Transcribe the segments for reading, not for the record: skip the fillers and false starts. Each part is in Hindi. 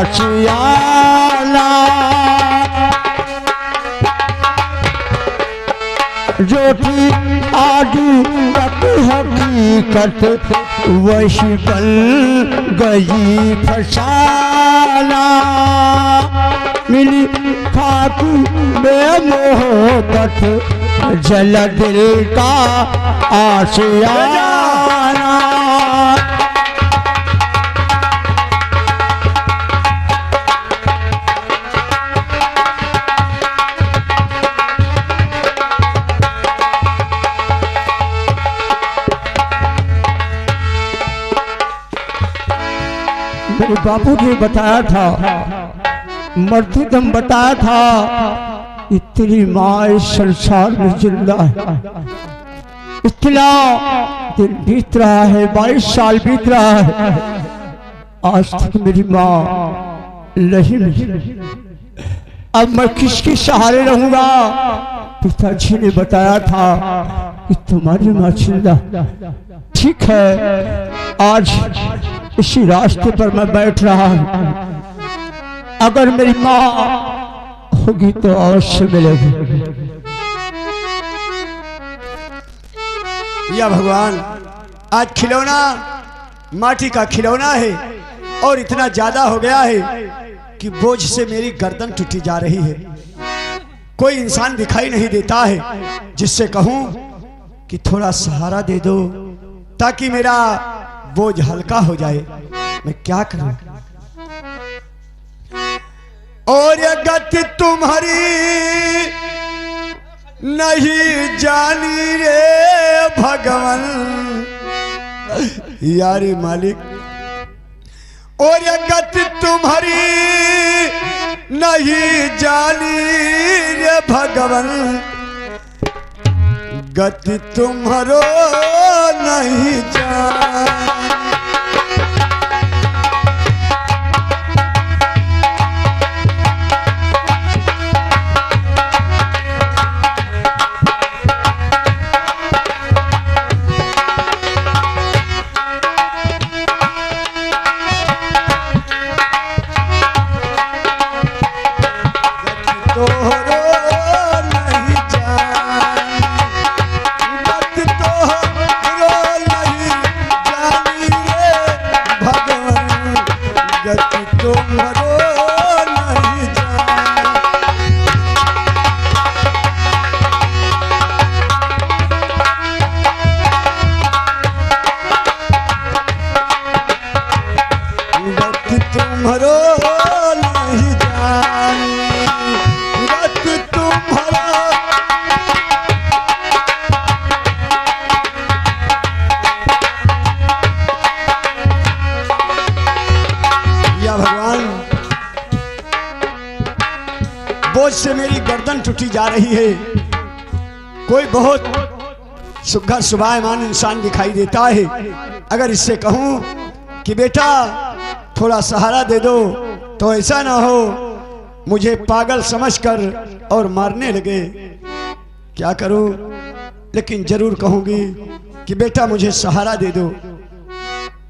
आशियाना, जो थी आदि तक हकीकत वही बन गई फसाना। मिली खाक बेमोहब्बत जल दिल का आशियाना। मेरे बापू ने बताया था, मरते दम बताया था, इतनी माँ इस संसार में जिंदा है। इतना दिन बीत रहा है, 22 साल बीत रहा है, आज तक मेरी माँ नहीं मिली। अब मैं किसके सहारे रहूंगा? पिताजी ने बताया था कि तुम्हारी माँ जिंदा। ठीक है, आज इसी रास्ते पर मैं बैठ रहा हूं, अगर मेरी माँ होगी तो अवश्य मिलेगी। या भगवान, आज खिलौना माटी का खिलौना है और इतना ज्यादा हो गया है कि बोझ से मेरी गर्दन टूटी जा रही है। कोई इंसान दिखाई नहीं देता है जिससे कहूं कि थोड़ा सहारा दे दो ताकि मेरा बोझ हल्का हो जाए। मैं क्या करूं? और ये गति तुम्हारी नहीं जानी रे भगवान, यारे मालिक। और ये गति तुम्हारी नहीं जानी रे भगवान, गति तुम्हारो नहीं जानी। बोझ से मेरी गर्दन टूटी जा रही है। कोई बहुत सुघर सुभायमान इंसान दिखाई देता है, अगर इससे कहूं कि बेटा थोड़ा सहारा दे दो तो ऐसा ना हो मुझे पागल समझकर और मारने लगे। क्या करूं? लेकिन जरूर कहूंगी कि बेटा मुझे सहारा दे दो।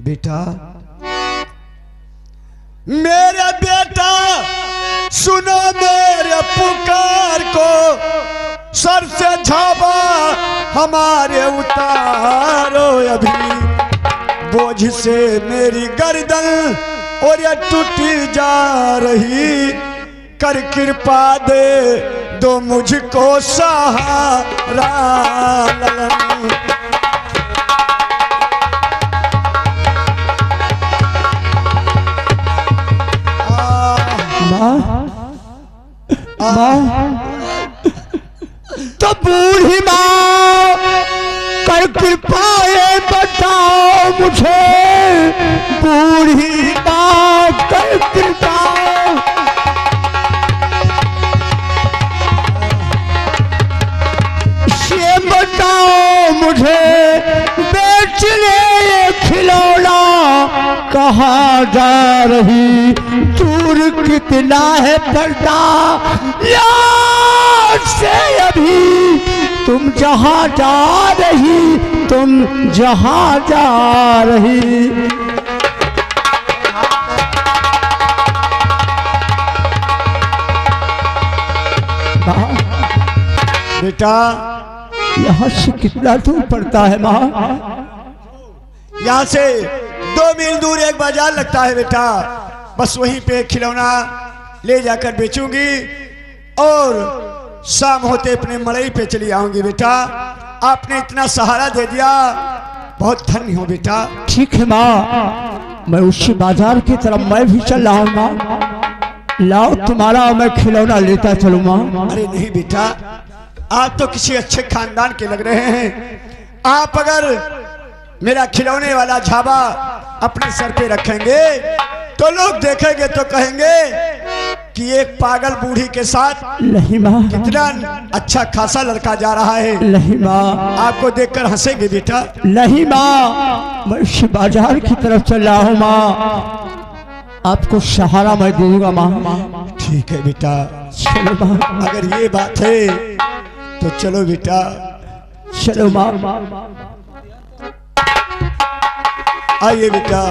बेटा, मेरा बेटा सुनो मेरे पुकार को, सर से झाबा हमारे उतारो अभी, बोझ से मेरी गर्दन और ये टूटी जा रही, कर कृपा दे दो मुझको सहारा। तो बूढ़ी माँ कर कृपा ये बताओ मुझे, बूढ़ी माँ कर कृपा ये बताओ मुझे, बेचने ये खिलौना कहाँ जा रही, दूर कितना है पर्दा याद से अभी, तुम जहाँ जा रही, तुम जहाँ जा रही। बेटा यहाँ से कितना दूर पड़ता है माँ? यहाँ से 2 मील दूर एक बाजार लगता है बेटा। बस वहीं पे खिलौना ले जाकर बेचूंगी और शाम होते अपने मड़ई पे चली आऊंगी बेटा। आपने इतना सहारा दे दिया, बहुत धन्य हो बेटा। ठीक है माँ, मैं उसी बाजार की तरफ मैं भी चल रहा हूँ माँ। लाओ तुम्हारा मैं खिलौना लेता चलूँ माँ। अरे नहीं बेटा, आप तो किसी अच्छे खानदान के लग रहे हैं। आप अगर मेरा खिलौने वाला झाबा अपने सर पे रखेंगे तो लोग देखेंगे तो कहेंगे कि एक पागल बूढ़ी के साथ नहीं माँ, कितना अच्छा खासा लड़का जा रहा है। नहीं माँ, आपको देखकर हंसेंगे बेटा। नहीं माँ, मैं उस बाजार की तरफ चल रहा हूँ माँ। आपको सहारा मैं दूंगा माँ। ठीक है बेटा, चलो माँ। अगर ये बात है तो चलो बेटा। चलो माँ। आइए बेटा।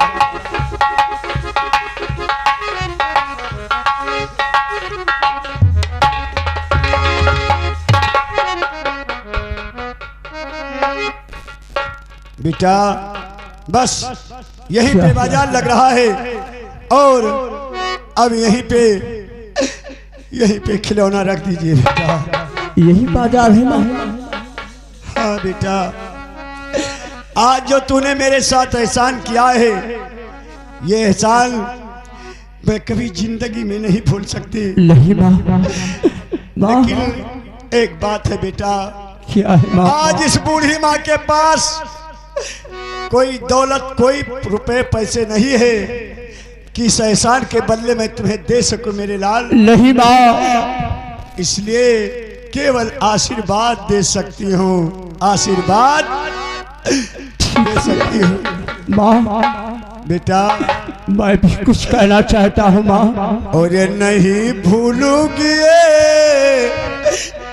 बेटा बस यहीं पे बाजार लग रहा है और अब यहीं पे खिलौना रख दीजिए बेटा। यही बाजार है माँ? हाँ बेटा, आज जो तूने मेरे साथ एहसान किया है, ये एहसान मैं कभी जिंदगी में नहीं भूल सकती। नहीं माँ। माँ, लेकिन एक बात है बेटा, क्या है माँ? आज इस बूढ़ी माँ के पास कोई दौलत, कोई रुपए पैसे नहीं है कि इस एहसान के बदले में तुम्हें दे सकूं मेरे लाल। नहीं माँ, इसलिए केवल आशीर्वाद दे सकती हूँ, आशीर्वाद दे सकती हूँ माँ। बेटा। मैं भी कुछ कहना चाहता हूँ माँ। और ये नहीं भूलूंगी ये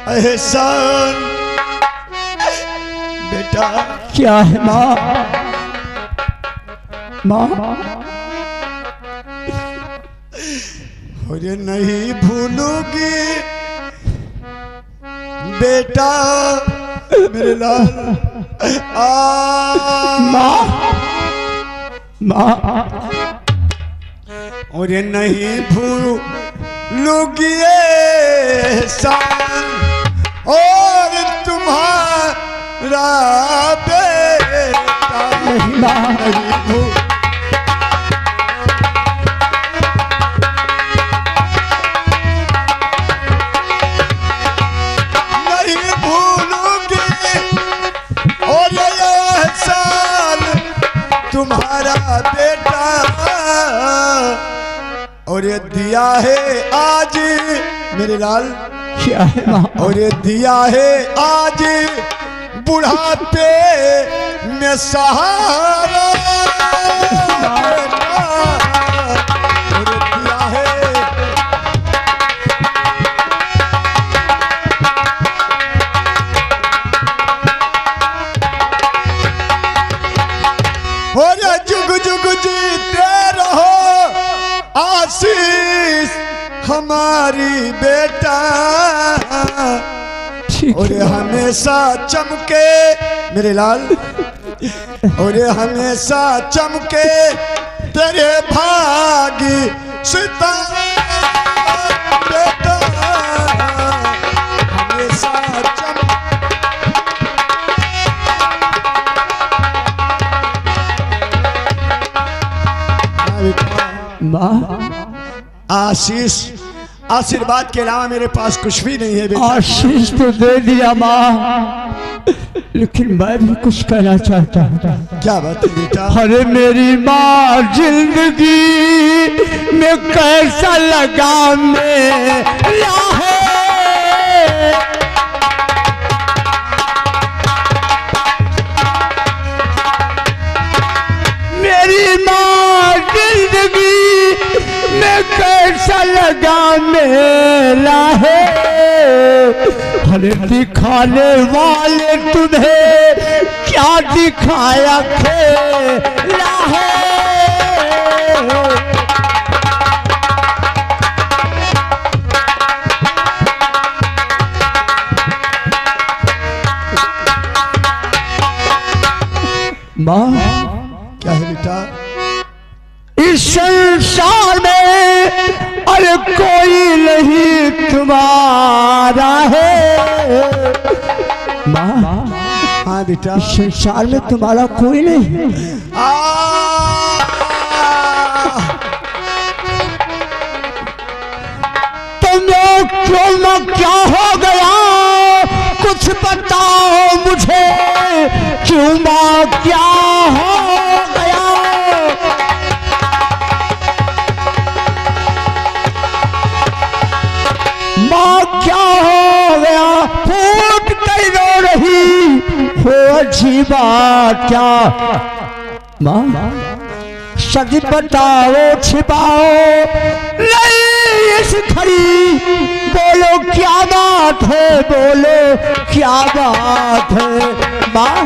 एहसान बेटा। क्या है माँ? माँ, और ये नहीं भूलूंगी बेटा मेरे लाल। माँ, माँ, और ये नहीं भूलूंगी एहसान और तुम्हारा बेटा। नहीं माँ, नहीं भूल तुम्हारा बेटा। और ये दिया है आज मेरे लाल। क्या है माँ? और ये दिया है आज बुढ़ापे में सहारा बेटा। और ये दिया है और जुग जुग जीते रहो आशीष हमारी बेटा। और ये हमेशा चमके मेरे लाल। और ये हमेशा चमके तेरे भागी सितारा बेटा। हमेशा माँ, आशीष आशीर्वाद के अलावा मेरे पास कुछ भी नहीं है बेटा। आशीष तो दे दिया माँ, लेकिन मैं भी कुछ कहना चाहता हूँ। क्या बात है बेटा? अरे मेरी माँ जिंदगी में कैसा लगा मेरा है। मेरी माँ जिंदगी में कैसा लगा मेरा है। अरे दिखाने वाले तुम्हें क्या दिखाया खेला है। तुम्हारा है माँ। हाँ बेटा। इस संसार में तुम्हारा कोई नहीं। तुम क्या हो गया कुछ बताओ मुझे, क्यों माँ क्या हो गया। माँ क्या हो गया फूट कर रो रही हो, अच्छी बात क्या माँ, सच बताओ छिपाओ नहीं इस खड़ी, बोलो क्या बात है, बोलो क्या बात है माँ।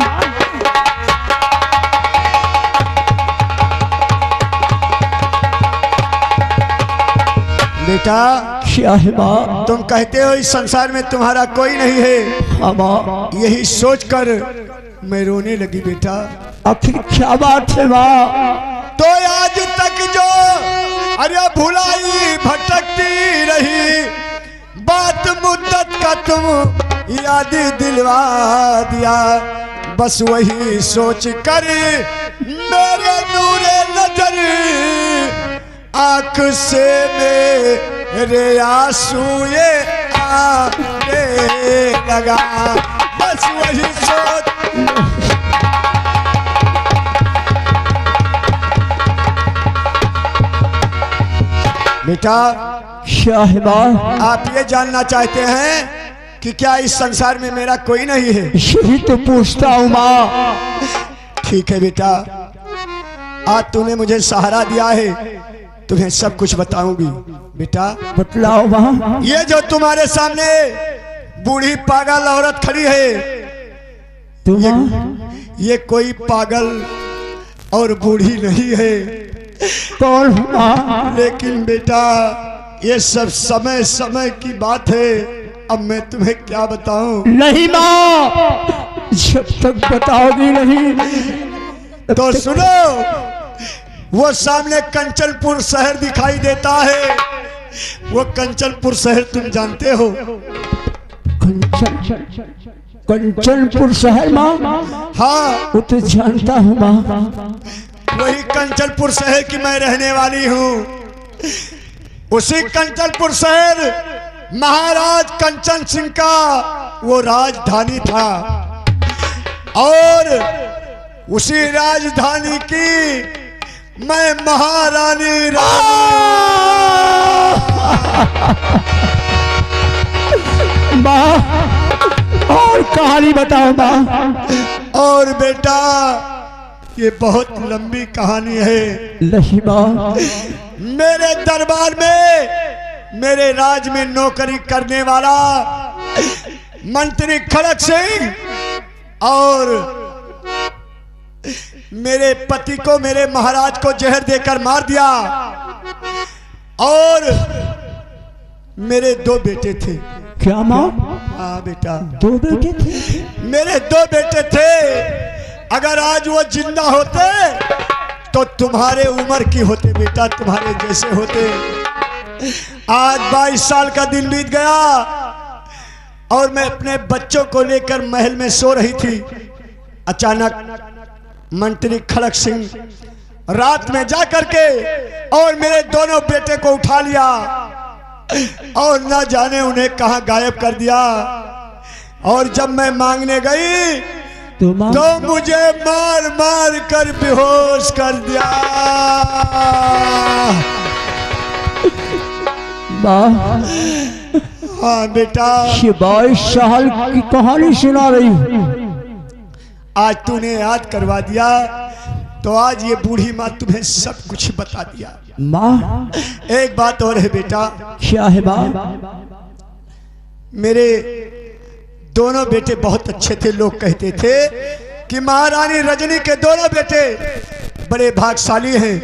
बेटा क्या है माँ। तुम कहते हो इस संसार में तुम्हारा कोई नहीं है। हाँ माँ। यही सोचकर मैं रोने लगी बेटा। आखिर क्या बात है माँ। तो आज तक जो अरे भुलाई भटकती रही बात मुद्दत का तुम याद दिलवा दिया, बस वही सोच कर मेरे नूरे नजर आँख से मेरे आंसू ये आने लगा, बस वही सोच। बेटा क्या है माँ। आप ये जानना चाहते हैं कि क्या इस संसार में मेरा कोई नहीं है। यही तो पूछता हूँ माँ। ठीक है बेटा, आज तूने मुझे सहारा दिया है, तुम्हें सब कुछ बताऊंगी। बेटा बतलाओ माँ। ये जो तुम्हारे सामने बूढ़ी पागल औरत खड़ी है, ये कोई पागल और बूढ़ी नहीं है। कौन माँ। लेकिन बेटा ये सब समय समय की बात है, अब मैं तुम्हें क्या बताऊं। नहीं माँ, जब तक बताओगी नहीं तो सुनो, वो सामने कंचनपुर शहर दिखाई देता है। वो कंचनपुर शहर तुम जानते हो। कंचनपुर शहर माँ। हाँ वो तो जानता हूँ माँ। वही कंचनपुर शहर की मैं रहने वाली हूँ। उसी कंचनपुर शहर महाराज कंचन सिंह का वो राजधानी था, और उसी राजधानी की मैं महारानी माँ। और कहानी बताओ माँ। और बेटा ये बहुत लंबी कहानी है। नहीं माँ। मेरे दरबार में मेरे राज में नौकरी करने वाला मंत्री खड़क सिंह और मेरे पति को, मेरे महाराज को जहर देकर मार दिया, और मेरे दो बेटे थे। क्या माँ। हाँ बेटा, दो बेटे थे। मेरे दो बेटे थे। अगर आज वो जिंदा होते तो तुम्हारे उम्र की होते बेटा, तुम्हारे जैसे होते। आज 22 साल का दिन बीत गया और मैं अपने बच्चों को लेकर महल में सो रही थी। अचानक मंत्री खड़क सिंह रात में जा करके और मेरे दोनों बेटे को उठा लिया और न जाने उन्हें कहां गायब कर दिया। और जब मैं मांगने गई तो मुझे मार मार कर बेहोश कर दिया। हाँ बेटा, ये 22 साल की कहानी सुना रही हूँ। आज तूने याद करवा दिया तो आज ये बूढ़ी माँ तुम्हें सब कुछ बता दिया। माँ एक बात और है बेटा। क्या है माँ। मेरे दोनों बेटे बहुत अच्छे थे। लोग कहते थे कि महारानी रजनी के दोनों बेटे बड़े भाग्यशाली हैं,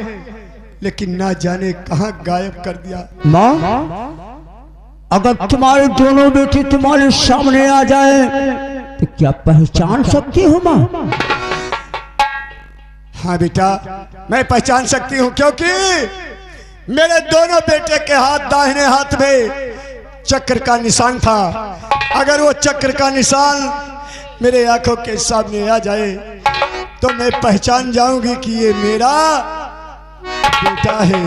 लेकिन ना जाने कहां गायब कर दिया। माँ अगर तुम्हारे दोनों बेटे तुम्हारे सामने आ जाए तो क्या पहचान सकती हो माँ। हाँ बेटा, मैं पहचान सकती हूँ, क्योंकि मेरे दोनों बेटे के हाथ दाहिने हाथ में चक्र का निशान था। अगर वो चक्र का निशान मेरे आंखों के सामने आ जाए तो मैं पहचान जाऊंगी कि ये मेरा बेटा है।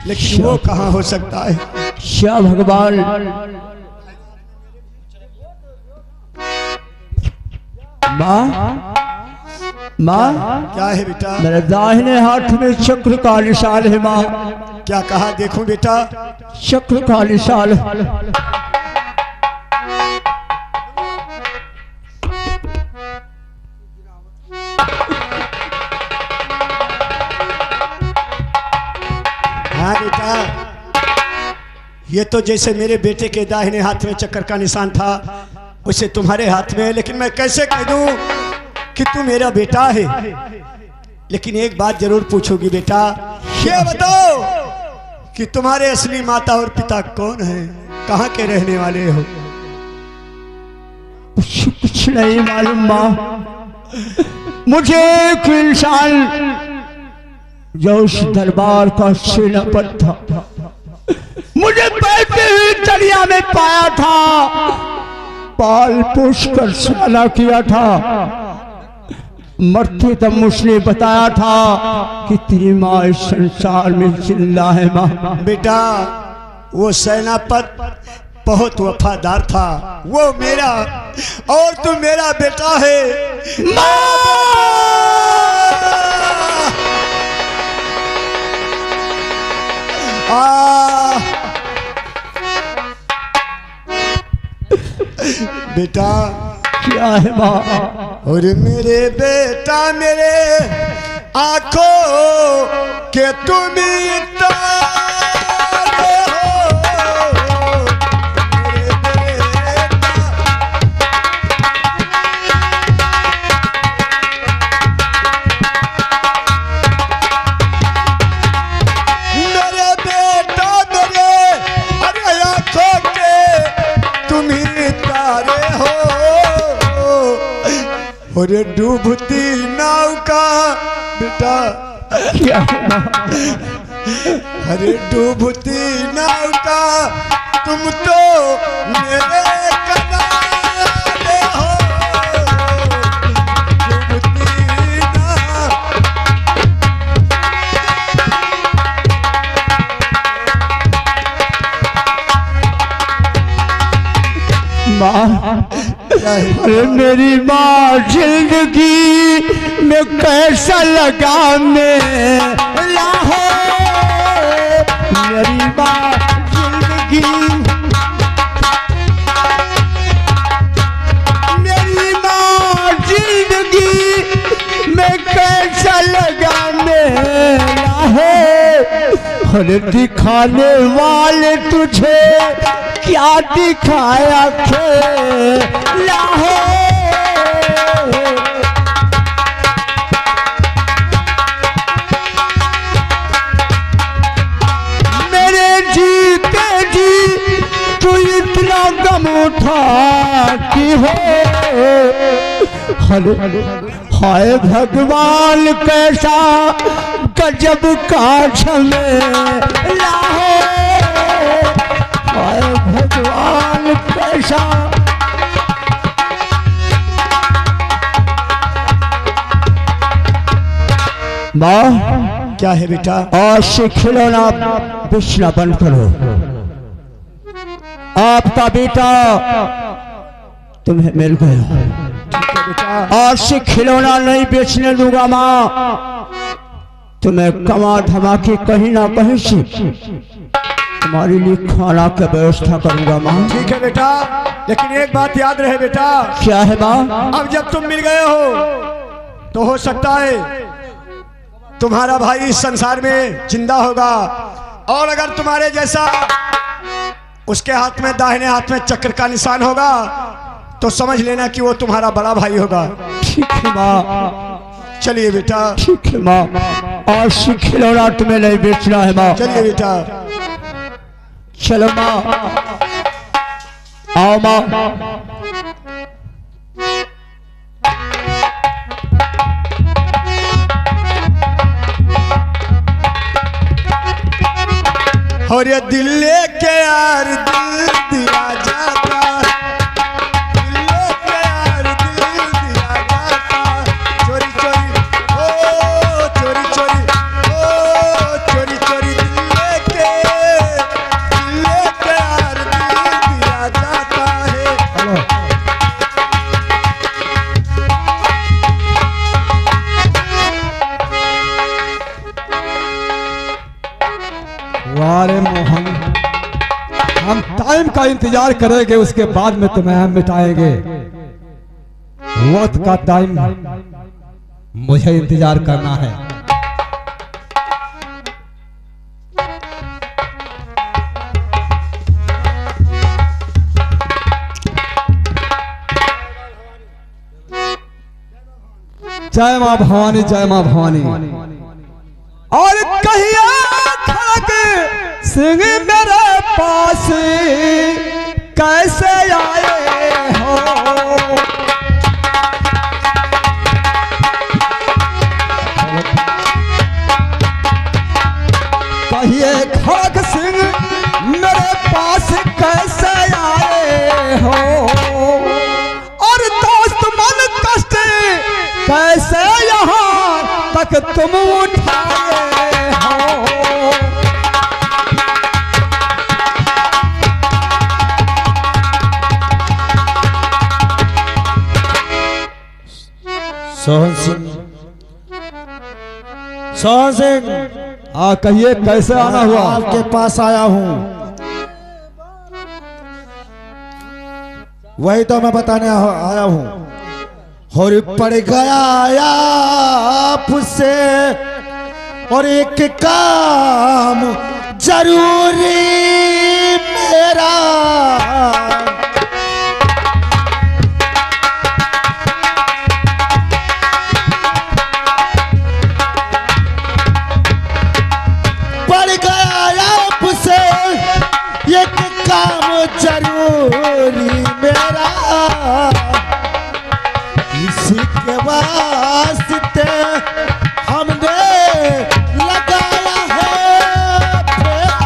लेकिन वो कहाँ हो सकता है? क्या भगवान, माँ माँ, क्या है बेटा? मेरे दाहिने हाथ में चक्र का निशान है माँ। क्या कहा? देखूं बेटा। चक्र का निशान। हाँ बेटा, ये तो जैसे मेरे बेटे के दाहिने हाथ में चक्र का निशान था उसे तुम्हारे हाथ में है। लेकिन मैं कैसे कह दूं कि तू मेरा बेटा है? लेकिन एक बात जरूर पूछोगी बेटा, ये बताओ कि तुम्हारे असली माता और पिता कौन है? कहाँ के रहने वाले हो? कुछ नहीं मालूम माँ। मुझे एक इंसान जो उस दरबार का सेनापति था, मुझे बैठे हुए चलिया में पाया था, पाल पोष कर साला किया था। मरते दम उसने बताया था कि तेरी माँ इस संसार में जिंदा है माँ। बेटा, वो सेनापति बहुत वफादार था, वो मेरा और तू मेरा बेटा है। बेटा क्या है माँ? और मेरे बेटा मेरे आंखों के तुम तारे हो। मेरे बेटा मेरे अरे आंखों के तुम ही तारे हो। और डूबती नाव का बेटा, क्या? अरे डूबती नाव का तुम तो मेरे किनारे हो। डूबती नाव। माँ, अरे मेरी माँ जिंदगी में कैसा लगा मेरा हो। मेरी माँ जिंदगी, मेरी माँ जिंदगी में कैसा लगा मेरा हो। अरे दिखाने वाले तुझे क्या दिखाया खेला हो। मेरे जीते जी तू इतना गम उठा कि हो। हाय भगवान कैसा गजब का झमेला हो। हाय भगवान कैसा। माँ, क्या है बेटा? आज से खिलौना बेचना बंद करो। आपका बेटा तुम्हें मिल गया। आज से खिलौना नहीं बेचने दूंगा माँ। तुम्हें कमा धमा के कहीं ना कहीं से तुम्हारे लिए खाना की व्यवस्था करूंगा माँ। ठीक है बेटा, लेकिन एक बात याद रहे बेटा। क्या है माँ? अब जब तुम मिल गए हो तो हो सकता है तुम्हारा भाई इस संसार में जिंदा होगा। और अगर तुम्हारे जैसा उसके हाथ में दाहिने हाथ में चक्र का निशान होगा तो समझ लेना कि वो तुम्हारा बड़ा भाई होगा। ठीक है माँ। चलिए बेटा। ठीक है माँ, आज से खिलौना तुम्हें नहीं बेचना है माँ। चलिए बेटा। चलो माँ, आओ माँ। और ये दिल लेके यार दिल दिया जाता, दिल लेके यार दिल दिया जाता, चोरी चोरी ओ चोरी चोरी ओ चोरी चोरी दिल लेके यार दिल दिया जाता है। वारे मोहन, हम टाइम का इंतजार करेंगे, उसके बाद में तुम्हें हम मिटाएंगे। वक्त का टाइम मुझे इंतजार करना है। जय मां भवानी, जय मां भवानी। और कहिया खड़ग सिंह मेरे पास कैसे आए हो, कहिए खड़ग सिंह मेरे पास कैसे आए हो, और दोस्त मन कष्ट कैसे यहाँ तक तुम उठाए हो। सोहन सिंह, सोहन सिंह, कहिए कैसे आना हुआ? आपके पास आया हूँ, वही तो मैं बताने आया हूँ। और पड़ गया आपसे और एक काम जरूरी मेरा, पड़ गया आपसे एक काम जरूरी मेरा, इसी के वास्ते हमने लगाया है फेरा।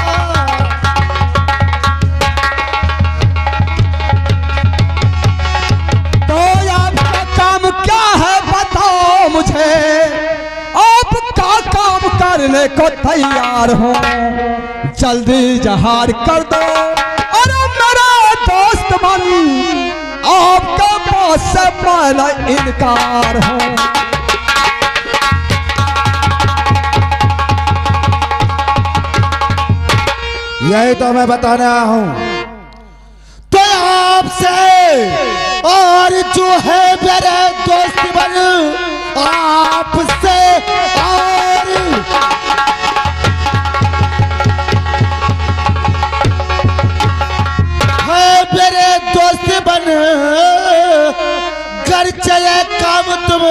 तो आपका काम क्या है बताओ मुझे, आपका काम करने को तैयार हो, जल्दी जहार कर दो। अरे मेरा दोस्त बन, आपका बात से पहले इनकार हो। यही तो मैं बताने आया हूँ। तो आपसे और जो है मेरे दोस्त बन, आपसे और है मेरे दोस्त बन, कर चले काम तुम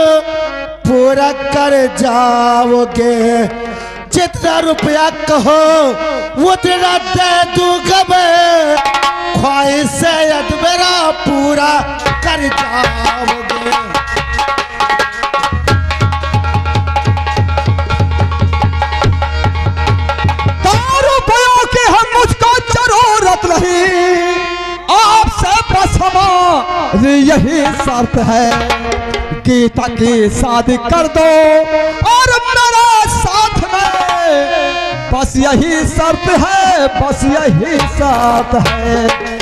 पूरा कर जाओगे, जितना रुपया कहो उतना दे दूंगा मैं, ख्वाहिश मेरा पूरा कर जाओगे। रुपयों की हम मुझको जरूरत नहीं, आपसे बस हमारी यही शर्त है, गीता की शादी कर दो और मेरा साथ में, बस यही शर्त है, बस यही शर्त है।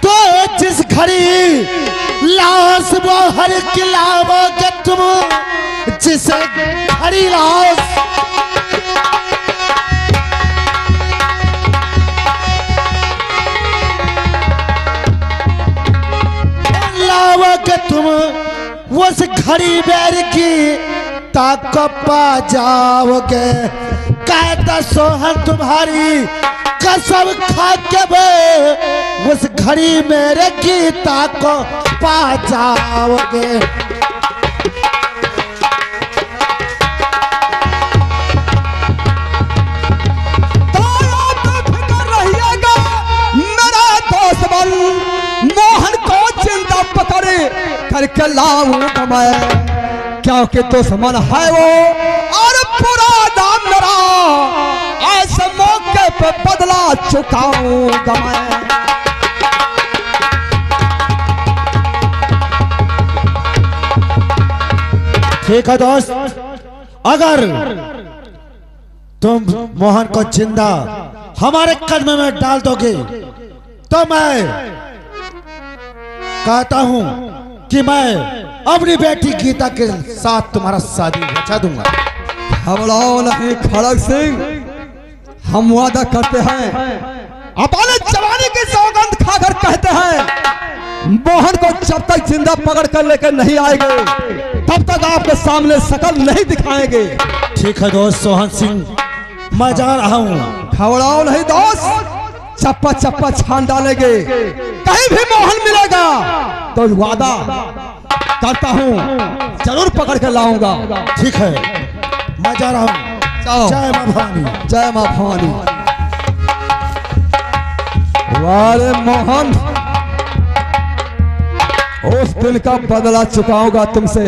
तो जिस घड़ी लाश बाहर खिलाओगे तुम, जिस घड़ी लाश लाओगे तुम, उस घड़ी बैर की ताक पा जाओगे। कहता सोहन तुम्हारी कसम खा के बे, उस घड़ी मेरे गीता को पा जाओगे। तो फिक्र रहिएगा मेरा दोस्त बन, मोहन को करके लाऊंगा मैं, क्योंकि दुश्मन है वो और पूरा नाम मेरा, ऐसे मौके पे बदला चुकाऊंगा मैं। ठीक है दोस्त, अगर तुम मोहन को जिंदा हमारे कदम में डाल दोगे तो मैं कहता हूं कि मैं अपनी बेटी गीता के साथ तुम्हारा शादी रचा दूंगा। घबराओ नहीं खड़ग सिंह, हम वादा करते हैं, अपने जवानी की सौगंध खाकर कहते हैं, मोहन को जब तक जिंदा पकड़ कर लेकर नहीं आएंगे तब तक आपके सामने शकल नहीं दिखाएंगे। ठीक है दोस्त सोहन सिंह, मैं जा रहा हूँ। घबराओ नहीं दोस्त, चप्पा चप्पा छान डालेंगे, कहीं भी मोहन मिलेगा तो वादा करता हूँ जरूर पकड़ कर लाऊंगा। ठीक है, मैं जा रहा हूँ। जय मां भवानी। जय मां भवानी। वारे मोहन, उस दिन का बदला चुकाऊंगा तुमसे।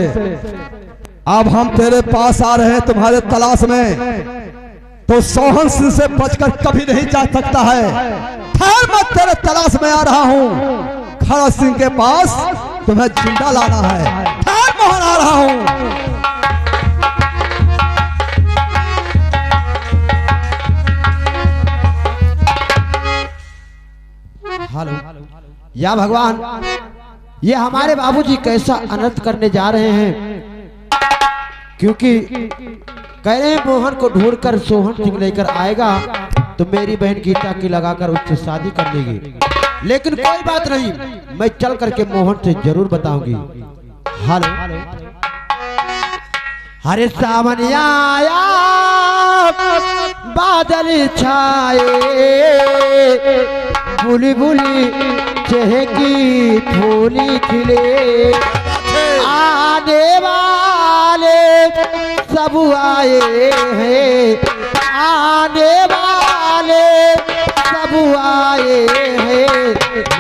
अब हम तेरे पास आ रहे हैं तुम्हारे तलाश में, तो सोहन सिंह से बचकर कभी नहीं जा सकता है। खैर मैं तेरे तलाश में आ रहा हूँ, खड़ा सिंह के पास तुम्हें जिंदा लाना है। खैर मोहन आ रहा हूँ। हेलो, या भगवान, ये हमारे बाबूजी कैसा अनर्थ करने जा रहे हैं, क्योंकि कह रहे हैं मोहन को ढूंढकर सोहन सिंह लेकर आएगा तो मेरी बहन गीता की लगाकर उससे शादी कर लेगी। लेकिन कोई बात नहीं, मैं चल करके मोहन से जरूर बताऊंगी। हेलो, हरे सावन आया बादल छाए, बुली बुली चहकी फूली खिले, आने वाले सब आए हैं, आने वाले सब आए हैं,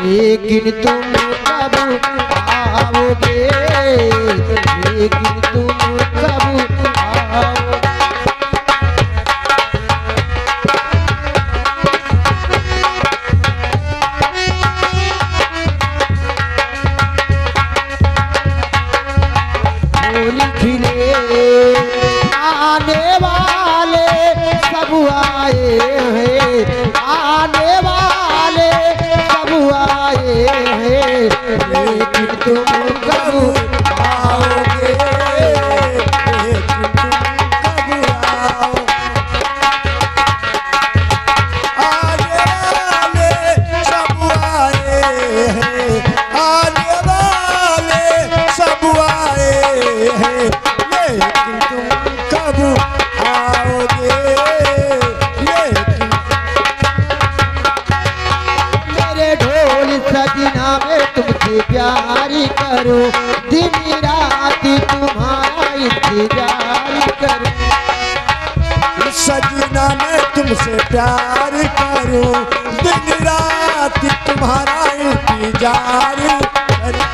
लेकिन तुम कब आओगे, लेकिन तुम कब आओगे। आने वाले सब आए हैं, आने वाले सब आए हैं, लेकिन तुम कब आओगे, लेकिन तुम कब आओगे। आने वाले सब आए हैं, आने वाले सब आए हैं, लेकिन तुम कब आओगे, लेकिन मेरे ढोल सजना में तुमसे प्यारी करो, दिन रात तुम्हारा इंतजार करो। सजना मैं तुमसे प्यार करूं, दिन रात तुम्हारा इंतजार करूं।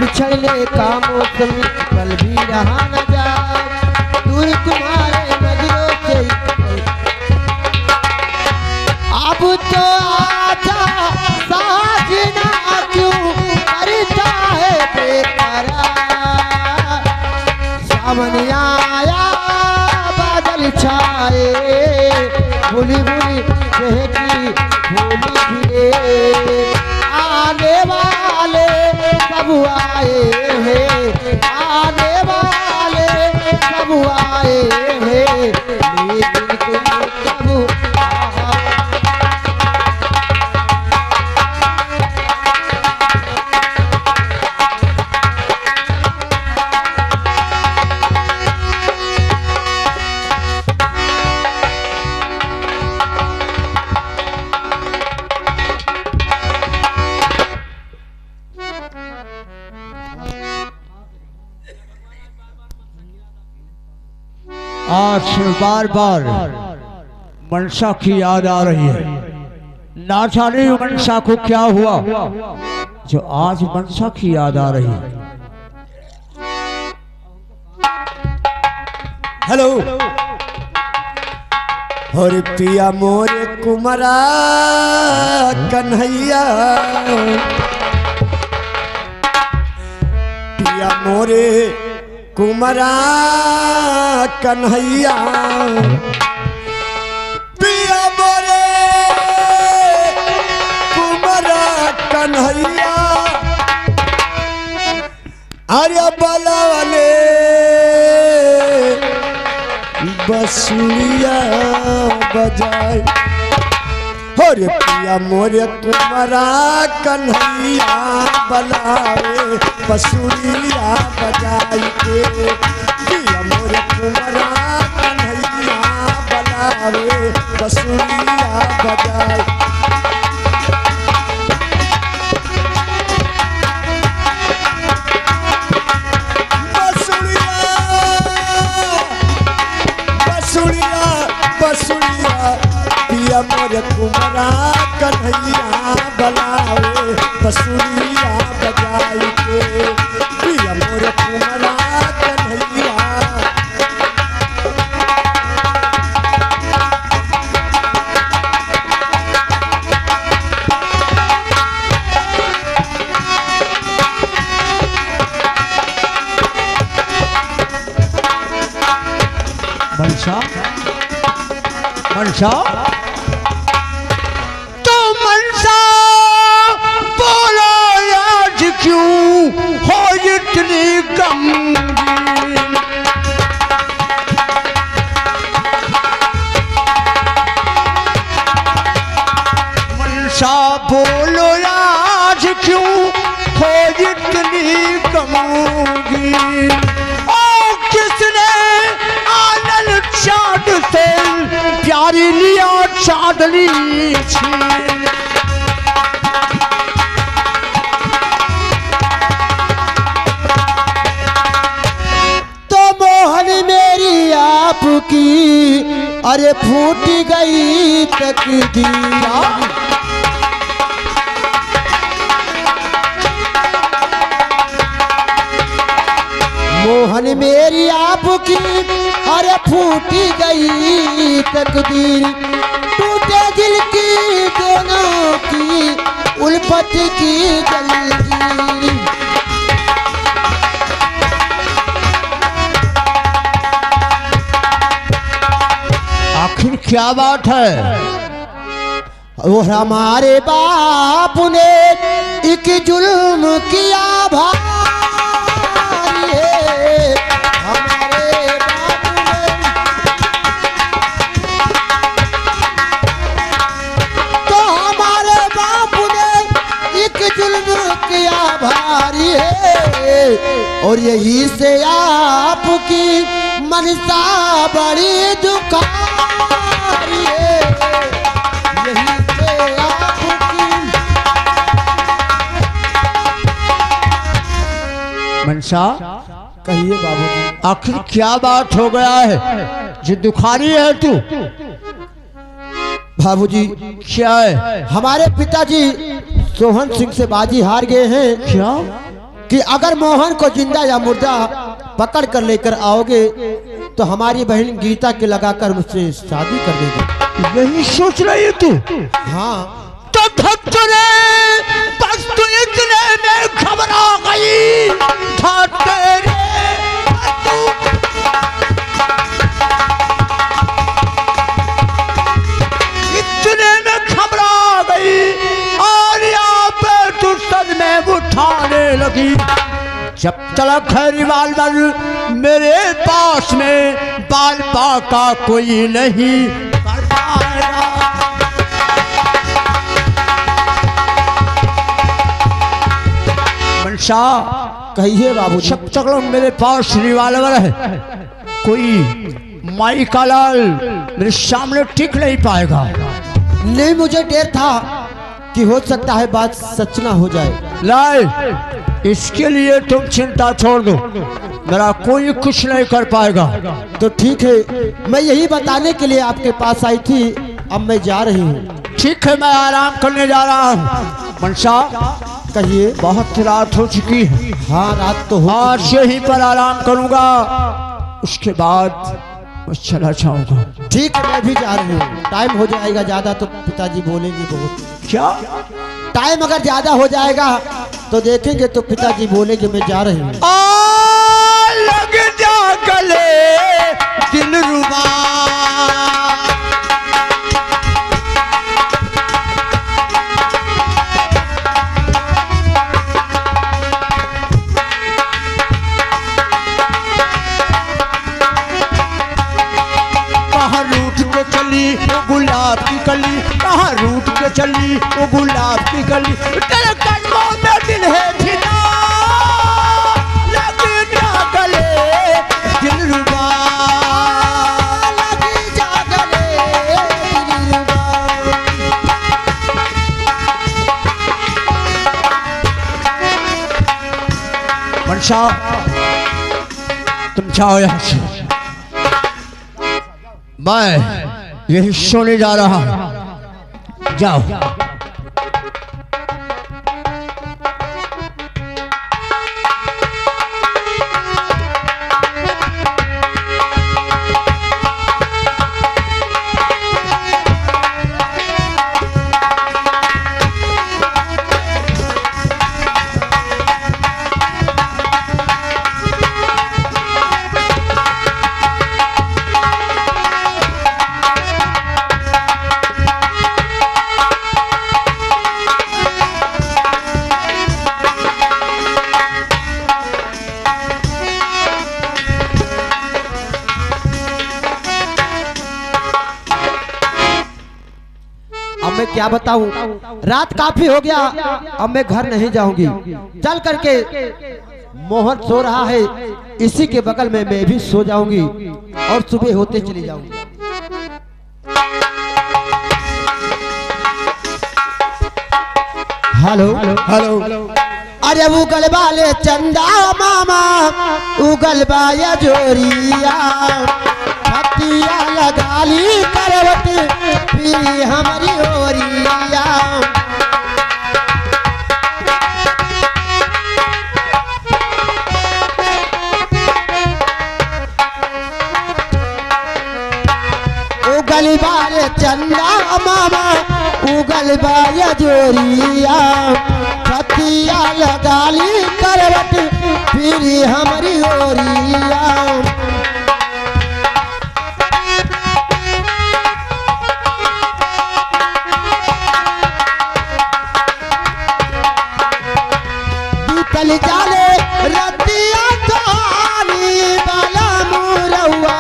बिछड़ने का मौसम पल भी रहा न जाए, दूर तुम्हारे नजरों से अब तो आजा साजना, क्यों करता है बेकरार। सावन आया बादल छाए, भूली भूली चहकी भूली खिले, आने वाले सब आए हैं, आने वाले सब आए हैं, लेकिन तुम कब आज बार बार मनसा की याद आ रही है। ना जाने मनसा को क्या हुआ, जो आज मनसा की याद आ रही है। हेलो। और पिया मोरे कुमरा कन्हैया, पिया मोरे कुमरा कन्हैया, पिया मोरे कुमरा कन्हैया, अरे बलवले बसुरिया बजाए। और पिया मोरे कुमरा कन्हैया बलावे बसुरिया बजाए के, पिया मोरे कुमरा कन्हैया बलावे बसुरिया बजाए। बसुरिया पिया मोरे कुमरा कन्हैया बलावे बसुरिया बजाई के, पिया मोरे कुमरा कन्हैया। मनसा मनसा तो मनसा बोलो आज क्यों हो इतनी गमगीन। मनसा बोलो आज क्यों हो इतनी गमगीन। ओ किसने आनंद चाँद से प्यारी लिया चांदनी छीन। तो मोहन मेरी आपकी अरे फूट गई तकदीर। मोहन मेरी आपकी अरे फूट गई तकदीर। टूटे दिल की दोनों की उल्फत की जंजीर। आखिर क्या बात है? वो हमारे बाप ने एक जुल्म किया भारी है। हमारे बाप ने तो हमारे बाप ने एक जुल्म किया भारी है। और यही से आपकी मनसा बड़ी दुखारी है। यही से आपकी मनसा कहिए बाबूजी। आखिर क्या बात हो गया है जो दुखारी है तू? बाबूजी क्या है? हमारे पिताजी सोहन सिंह से बाजी हार गए हैं। क्या कि अगर मोहन को जिंदा या मुर्दा पकड़ कर लेकर आओगे तो हमारी बहन गीता के लगाकर मुझसे शादी कर देगी। यही सोच रही है तू? हाँ। तो भक्त ने बस तू इतने में घबरा गई था तेरे इतने में घबरा गई और यहाँ पे तू सदमे उठाने लगी। जब तक है रिवाल्वर मेरे पास में बाल बाका कोई नहीं कर पाएगा। मनसा कहिए बाबूजी। जब तक मेरे पास रिवाल्वर है कोई माई का लाल मेरे सामने टिक नहीं पाएगा। नहीं, मुझे डर था कि हो सकता है बात सच ना हो जाए। लाए इसके लिए तुम चिंता छोड़ दो, मेरा कोई कुछ नहीं कर पाएगा। तो ठीक है, मैं यही बताने के लिए आपके पास आई थी। अब मैं जा रही हूँ। ठीक है, मैं आराम करने जा रहा हूँ। मनसा कहिए। बहुत रात हो चुकी है, हाँ रात तो हो आज चुकी यहीं पर आराम करूंगा, उसके बाद मैं चला जाऊंगा। है। ठीक है मैं भी जा रही हूँ, टाइम हो जाएगा ज्यादा तो पिताजी बोलेंगे बहुत। क्या? टाइम अगर ज्यादा हो जाएगा तो देखेंगे तो पिताजी बोलेंगे मैं जा रही हूँ। लग जा गले दिलरुबा, कहाँ रूठ के चली वो गुलाब की कली, कहाँ रूठ के चली वो गुलाब की कली, तेरे कदमों में दिल है फिदा, लग जा गले दिलरुबा, लग जा गले दिलरुबा। मनशा तुम जाओ यहाँ से, मैं यही सोने जा रहा हूँ, जाओ। अब मैं क्या बताऊं, रात काफी हो गया, अब मैं घर नहीं जाऊंगी। चल करके मोहन सो रहा है, इसी के बगल में मैं भी सो जाऊंगी और सुबह होते चली जाऊंगी। हेलो हेलो, अरे उगल वाले चंदा मामा, उगल बाया जोरिया, छतिया लगा ली करवट फिर हमारी ओरिया। उगल वाले चंदा मामा, उगल बाया जोरिया, छतिया लगा ली करवट फिर हमारी ओरिया। बीतल जाले रतिया तानी बाला मुरौआ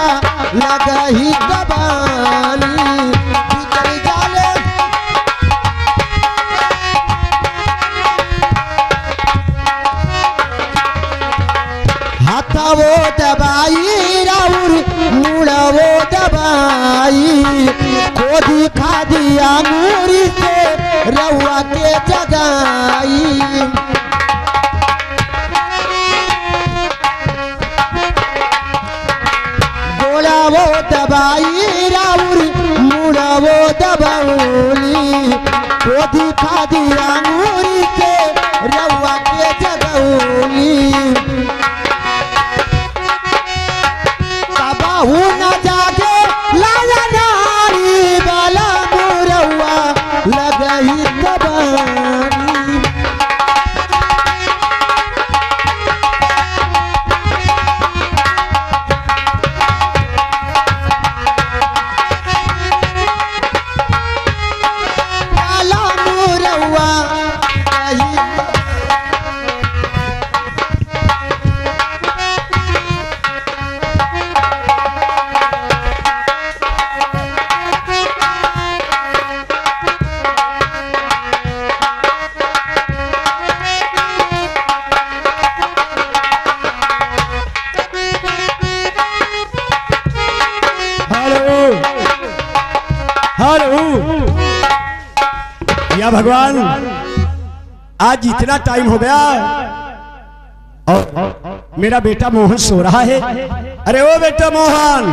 लगही दबानी। बीतल जाले हाथवो दबाई राउर मुड़वो दबाई, खोदी खादी अंगूरी से रउआ के जगाई। गोड़ावो दबाई राउर मुड़वो दबौली, खोदी खादी अंगूरी से रउआ के जगौली। कबहू न जागे लाया नारी बाला मुरौआ लगही दबानी। बाला मुरौआ लगही हेलो, या भगवान, आज इतना टाइम हो गया और मेरा बेटा मोहन सो रहा है। अरे ओ बेटा मोहन,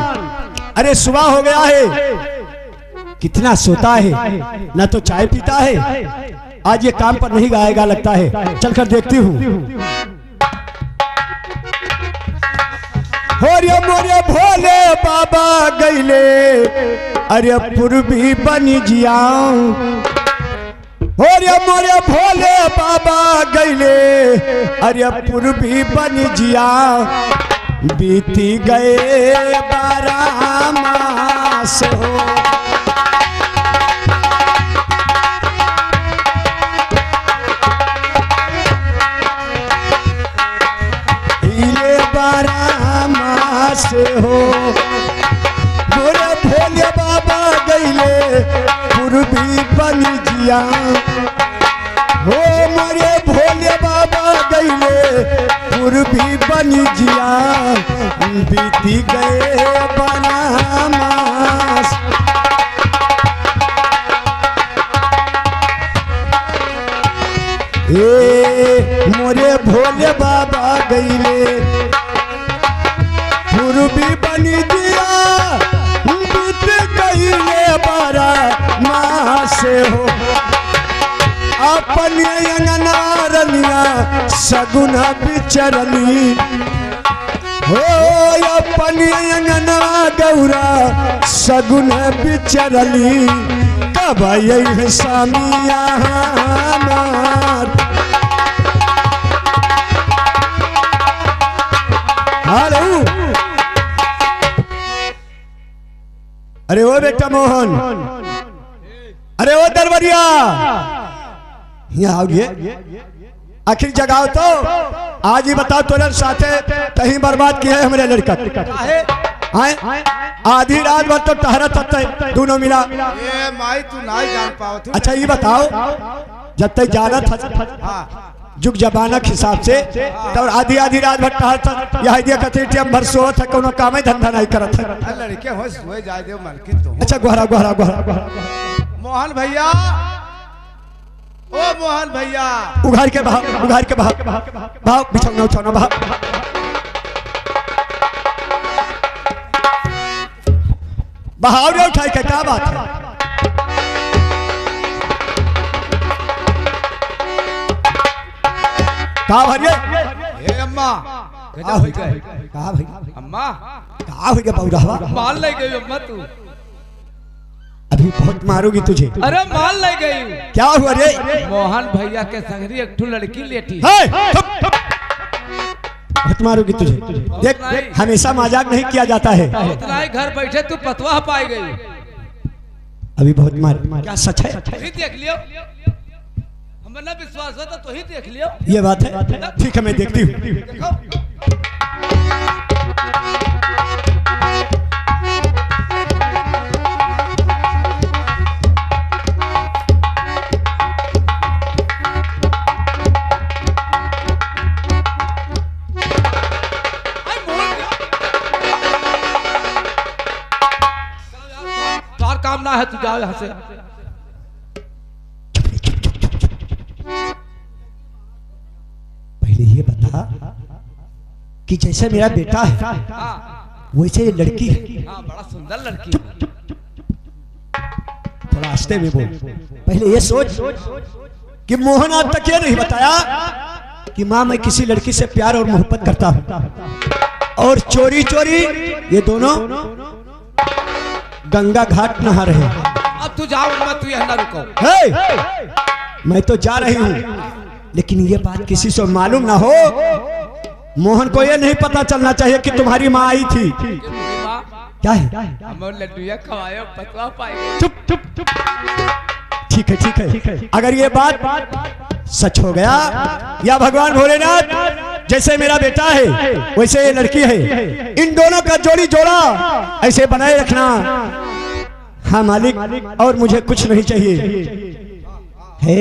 अरे सुबह हो गया है, कितना सोता है, ना तो चाय पीता है आज ये काम पर नहीं गाएगा लगता है, चलकर देखती हूँ। होरे मोरे भोले बाबा गईले, अरे पूर्वी बनी जियाऊं। होरे मोरे भोले बाबा गईले, अरे पूर्वी बनी जिया। बीती गए 12 मास हो, ये 12 मास हो। बोले भोले बाबा गईले पूर्वी बनी जिया। हो मोरे भोले बाबा गईले पूर्वी बनी जिया। बीती गए 12 मास। मोरे भोले बाबा गईले पूर्वी बनी जिया। बीत गईले 12 मास हो। अपन अंगना रलिया सगुन बिचरली। हो अपन अंगना गौरा सगुन बिचरली। कब यही सामिया हमार। हेलो, अरे ओ बेटा मोहन, अरे ओ दरबारिया, यहाँ आओगे। आखिर जगाओ तो, आज ही बताओ तोरे साथे कहीं बर्बाद किया है हमारे लड़का। आए आधी रात भर तो टहरा तब दोनों मिला। ये माई तू नहीं जान पाओ। अच्छा ये बताओ, जब तक जाना था जुग जमाना के हिसाब से, तब आधी रात भर टहरता। यह दिया कहते हम भर सोत है, कोनो काम धंधा नहीं करत है। लड़के हो सोए जाए दे मालकिन तो। अच्छा गोहरा गोहरा गोहरा मोहन भैया, ओ मोहन भैया, उघार के भाव, उघार के भाव, भाव बिछौना उछौना भाव। बहाव रे उठाई के क्या बात है? कहा भरिए? ए अम्मा, कहा भाई? कहा भाई? अम्मा, कहा भाई? बहुरावा माल ले गई अम्मा तू। अभी बहुत मारूंगी तुझे। अरे माल ले गई। क्या हुआ रे? मोहन भैया के संगरी एक ठू लड़की लेटी। बहुत मारूंगी तुझे। देख, हमेशा मजाक नहीं किया जाता है। उतना ही घर बैठे तू पतवा पाई गई। अभी बहुत मार। क्या सच है? ही देख लियो, हमें ना विश्वास होता तो ही देख लियो। ये बात है, ठीक है मैं देखती हूँ। काम ना है, तू जाओ यहाँ से। पहले ये बता कि जैसे मेरा बेटा है वैसे ये लड़की है। बड़ा सुंदर लड़की। थोड़ा आस्ते में बोल। पहले ये सोच कि मोहन आज तक ये नहीं बताया कि माँ मैं किसी लड़की से प्यार और मोहब्बत करता हूँ, और चोरी चोरी ये दोनों गंगा घाट नहा रहे हैं। अब तू जाओ, मत तू यहाँ ना रुको। मैं तो जा रही हूँ, लेकिन ये बात किसी से मालूम ना हो। मोहन को ये नहीं पता चलना चाहिए कि तुम्हारी माँ आई थी। क्या है? लड्डूया खवाए पतवा पाए। चुप चुप चुप। ठीक है ठीक है। अगर ये बात सच हो गया, या भगवान भोलेनाथ जैसे मेरा बेटा है वैसे ये लड़की है, इन दोनों का जोड़ी जोड़ा ऐसे बनाए रखना। हाँ मालिक, और मुझे कुछ नहीं चाहिए है।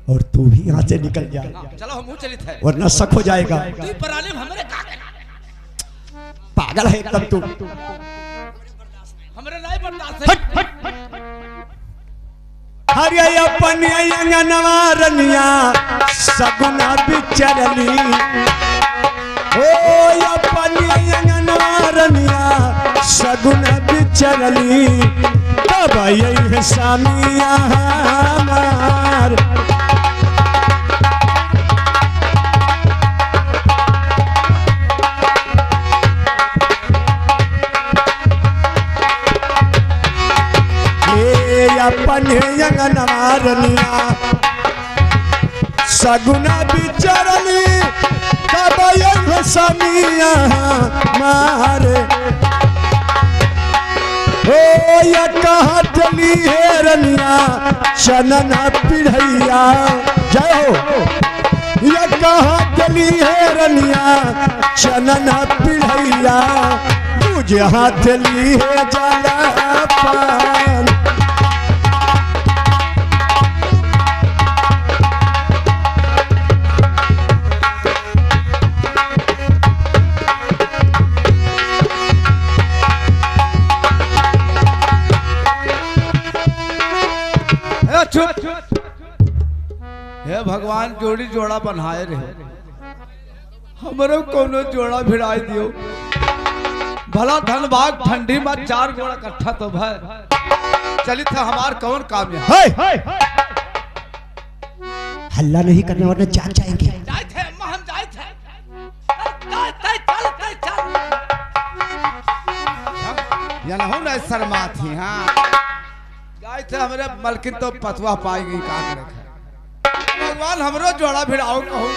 और तू भी यहाँ से निकल जा। चलो हम चलित है, वरना शक हो जाएगा। तू पराले हमरे का पागल है एकदम तू। हमरे नहीं बर्दाश्त है। हरिया अपन अंगनवा रनिया सगुना बिचरली। ओ अपन अंगनवा रनिया सगुना बिचरली। कब यही सामिया हमार अपन अंगनवारनिया सगुना बिचरनी कब यही सामिया मारे ओ या कहा चली है रनिया चनन पिढ़ैया जय हो या कहा चली है रनिया चनन पिढ़ैया मुझे हाथ ली है जला पान हे भगवान जोड़ी जोड़ा बनाए रहे हमरो कोनो जोड़ा भिड़ाई दियो भला धनबाग ठंडी में 4 जोड़ा इकट्ठा तो भाई चली था हमार कौन काम है हल्ला नहीं करने वाले जान जाएंगे। जाए थे अम्मा हम जाए थे या ना हो ना शर्मा थी हाँ जाए थे हमारे मलकिन तो पतवा पाई गई का करे भगवान हमरो जोड़ा भिड़ाओ कहो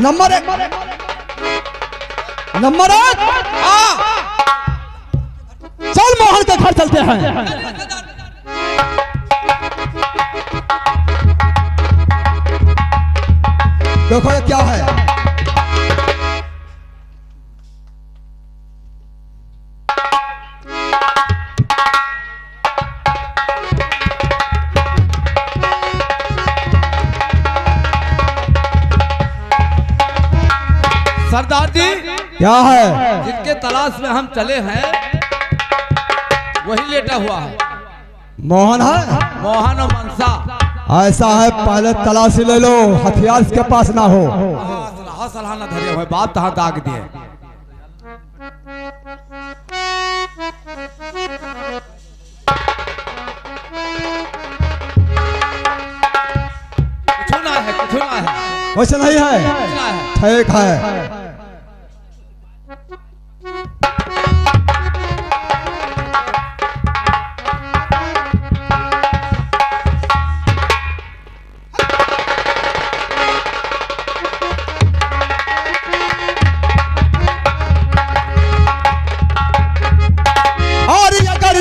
नंबर 1 चल मोहन के घर चलते हैं। देखो ये क्या है सरदार जी क्या है जिनके तलाश में हम चले हैं वही लेटा हुआ है मोहन है मोहन और मनसा ऐसा है पहले तलाशी ले लो हथियार इसके पास ना हो। सलाह न धरे हुए बात तहाँ दाग दिए कुछ ना है वैसे नहीं है कुछ ना है ठीक है।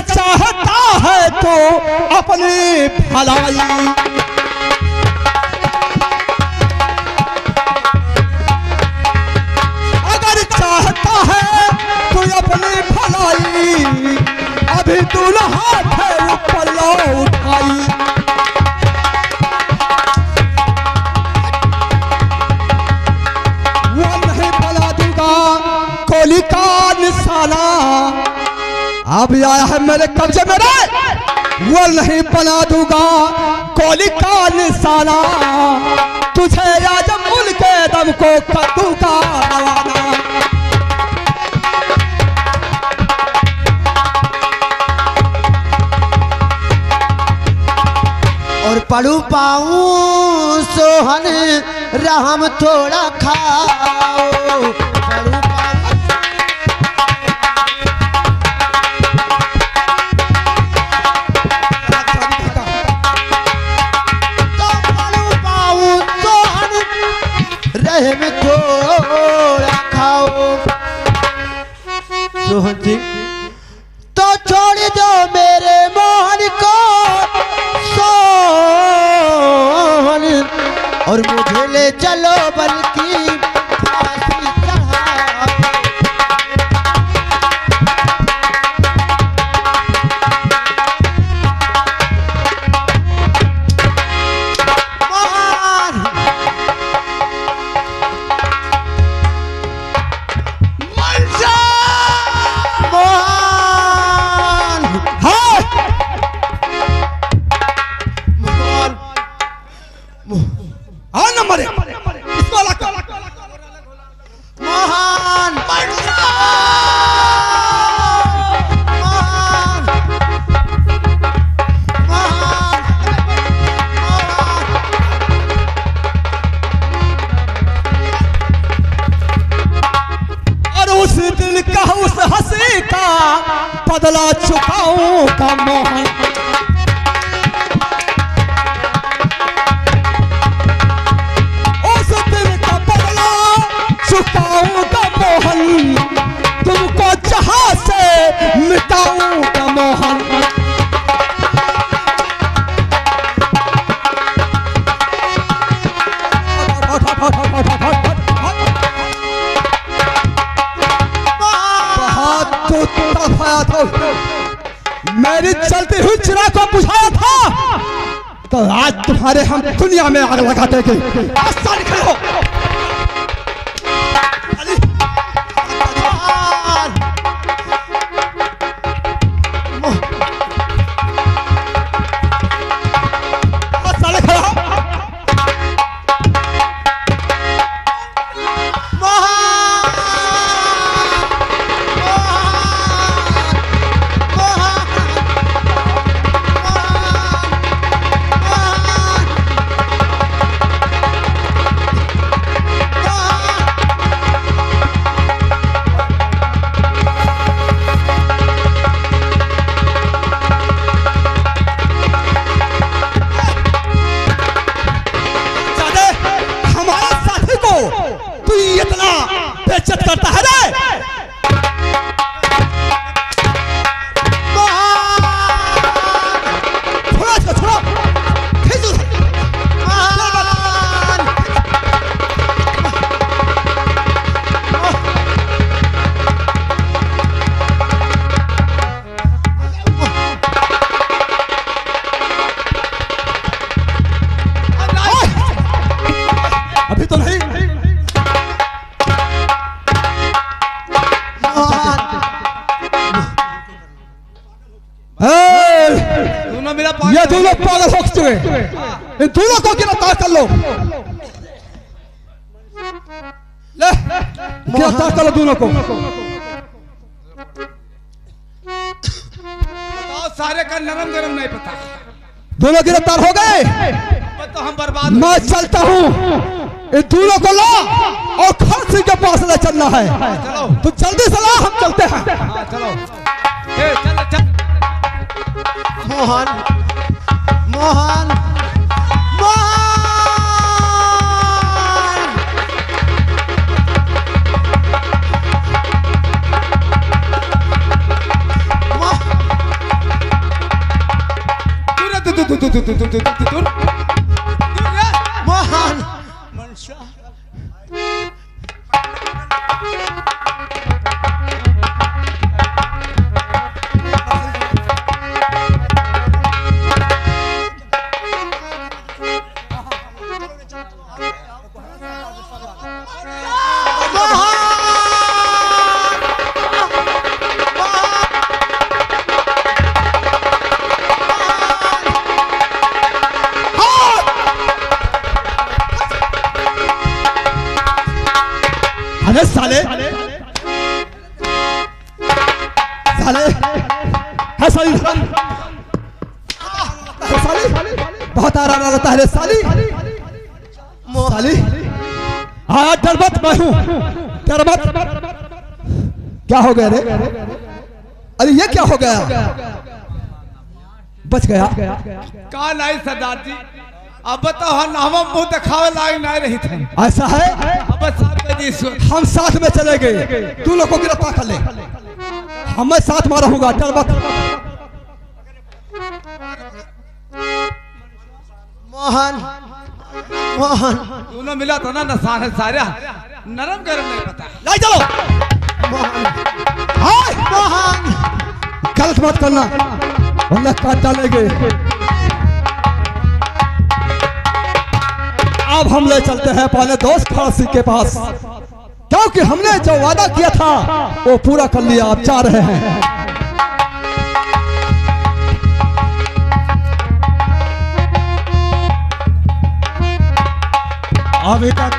चाहता है तो अपनी भलाई अगर चाहता है तो अपनी भलाई अभी दुल्हा है ऊपर लो उठाई वो नहीं बना दूंगा गोली का निशाना अब आया है मेरे कब्जे में वो नहीं बना दूंगा गोली का निशाना तुझे आज मुल्क के दम को कद्दू का रवाना। और पढ़ू पाऊं सोहन राम थोड़ा खाओ पढ़ू में थोड़ा खाओ सोहन जी तो छोड़ दो मेरे मोहन को सोहन और मुझे ले चलो बल्कि फांसी चढ़ाओ। बदला चुकाऊंगा मोहन। उस दिन का बदला चुकाऊंगा मोहन, तुमको जहां से मिटाऊंगा मोहन। मेरी चलती हुई चिराग को बुझाया था, तो आज तुम्हारे हम दुनिया में आग लगा देंगे। खड़े हो। बेइज्जत करता है रे। छोड़ो इसको, छोड़ो, खींचो। अभी तो नहीं। ये दोनों पागल हो चुके, इन दोनों को गिरफ्तार कर लो। ले गिरफ्तार कर लो दोनों को। बताओ सारे का नरम गरम नहीं पता। दोनों गिरफ्तार हो गए तो हम बर्बाद। मैं चलता हूँ, इन दोनों को ला और खांसी के पास ले चलना है। चलो तो जल्दी से ला, हम चलते हैं। चलो चलो चल। मोहन मोहन मोहन मनसा साले साले है साली साली बहुत आराम लगता है साली साली। हाँ डर मत, मैं हूँ, डर मत। क्या हो गया रे? अरे ये क्या हो गया? बच गया कहा नहीं सरदार जी। अब बताओ हम मुंह दिखावे लायक नहीं रही थे। ऐसा है? अब साथ में हम साथ में चले गए, तू लोग को गिरफ्तार कर ले। हमें साथ में रहूंगा, डर मत। मोहन मोहन दोनों मिला तो ना नसान है सारा नरम गरम नहीं पता। लाई चलो। मोहन हाय मोहन, गलत मत करना वरना काट डालेंगे। अब हम ले चलते हैं अपने दोस्त खांसी के पास, क्योंकि हमने जो वादा किया था वो पूरा कर लिया। आप जा रहे हैं। अभी तक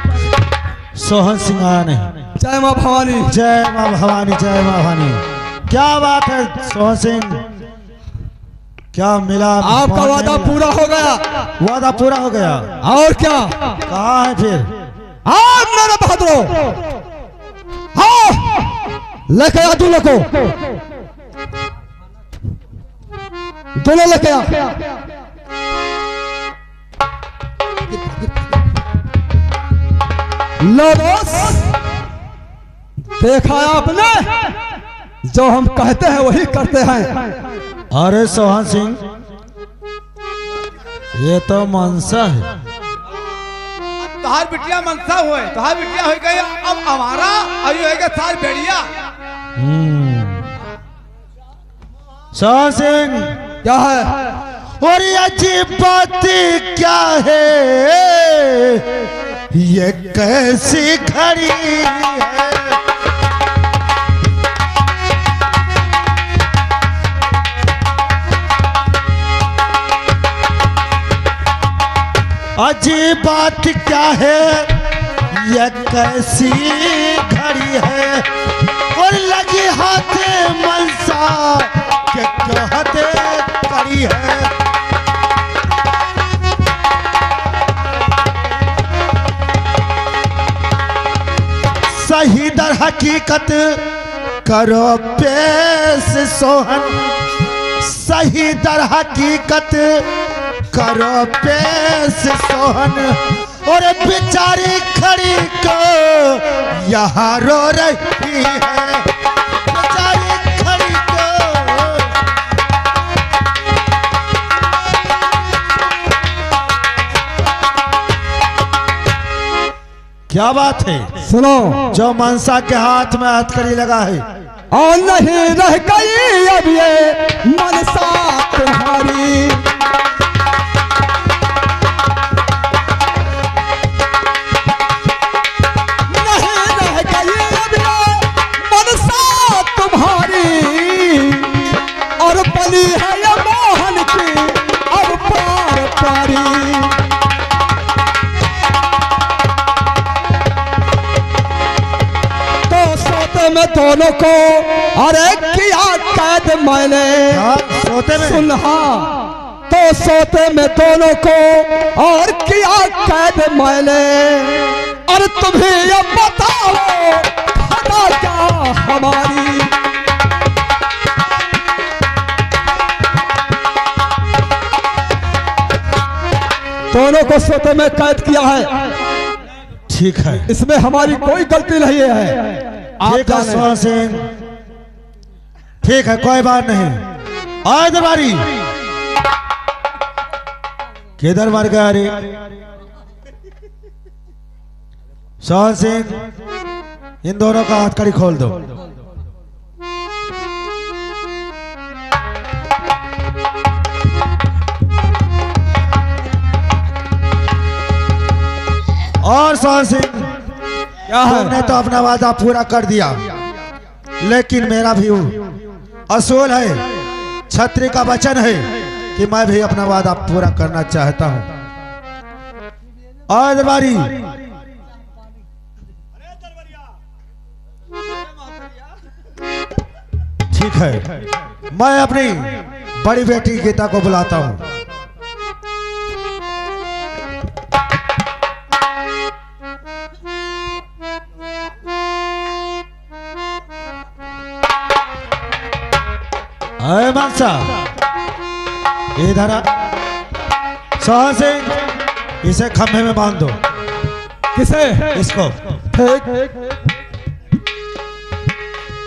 सोहन सिंह आया नहीं। जय मां भवानी। जय मां भवानी, जय मां भवानी। क्या बात है सोहन सिंह, क्या मिला? आपका वादा पूरा हो गया। वादा पूरा हो गया? और क्या? कहाँ है फिर? आप मेरे बहादुरों, हाँ लेके आ दूल्हे को। दोनों लेके आ। लो दोस्त, देखा आपने, जो हम कहते हैं वही करते हैं। अरे सोहन सिंह, ये तो मनसा है। तोहार बिटिया मनसा हुए, तोहार बिटिया हो गई अब हमारा, अभी होएगा सार बेड़िया। सोहन सिंह, क्या है? और ये अजीब बात क्या है, ये कैसी घड़ी है। अजीब बात क्या है, ये कैसी घड़ी है, और लगी हाथ मनसा के कहते कड़ी है। सही दर हकीकत करो पेश सोहन, सही दर हकीकत करो पेश सोहन, और बेचारी खड़ी को यहाँ रो रही है, बेचारी खड़ी को। क्या बात है? सुनो, जो मनसा के हाथ में हथकड़ी लगा है, और नहीं रह गई अब ये मनसा तुम्हारी, नहीं रह गई अब ये मनसा तुम्हारी, और बली है ये मोहन की अब पार पारी। में दोनों को अरे किया कैद मैंने, सोते में सुनहा तो सोते में दोनों को और किया कैद मैंने, और तुम्हें ये बताओ खता क्या हमारी। दोनों को सोते में कैद किया है, ठीक है, इसमें हमारी कोई गलती नहीं है। ठीक है सोहन सिंह, ठीक है, कोई बात नहीं। आज दरबारी किधर मर गया रे सोहन सिंह? इन दोनों का हथकड़ी खोल दो। और सोहन सिंह, क्या है? हमने तो अपना वादा पूरा कर दिया, लेकिन मेरा भी असूल है, छत्री का वचन है कि मैं भी अपना वादा पूरा करना चाहता हूं। और दरबारी, ठीक है, मैं अपनी बड़ी बेटी गीता को बुलाता हूं। अरे मनसा, इधर आ। सोहन सिंह, इसे खंभे में बांध दो। किसे? इसको ठीक,